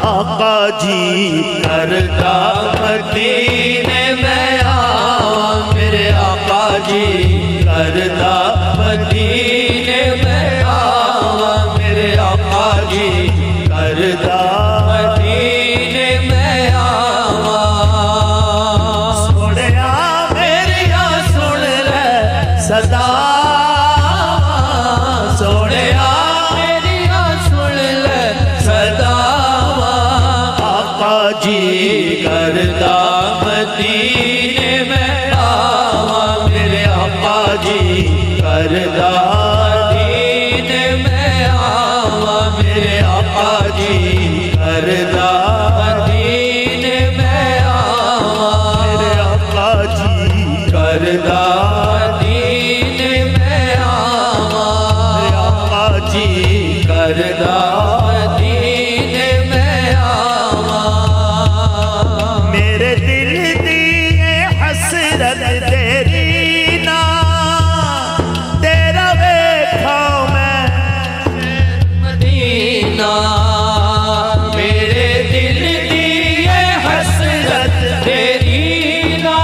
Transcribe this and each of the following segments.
आका जी करदा मदीने में आवां, मेरे आका जी करदा मदीने में आवां, मेरे आका जी करदा मदीने में आवां। सोहणिया मेरिया सुन ले सदा, सोहणिया मेरिया सुन ले सदा, आका जी करदा मदीने में आवां, मेरे आका जी करदा मदीने में आवां, मेरे आका जी करदा मदीने में आवां, मेरे आका जी करदा मदीने में आवां, मेरे आका जी करदा मदीने में आवां। मेरे दिल दी हसरत तेरी ना, तेरा वेखा मैं मदीना, मेरे दिल दी हसरत तेरी ना,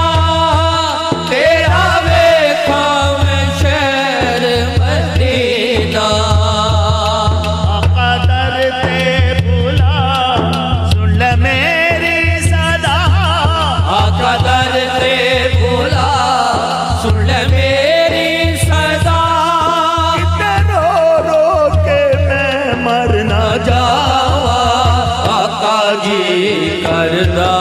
तेरा वेखा मैं शहर मदीना। आका दर ते बुला सुन ले मेरी सदा, आका दर ते बुला सुन ले मेरी सदा, रो रो के मैं मर ना जावा, आका जी करदा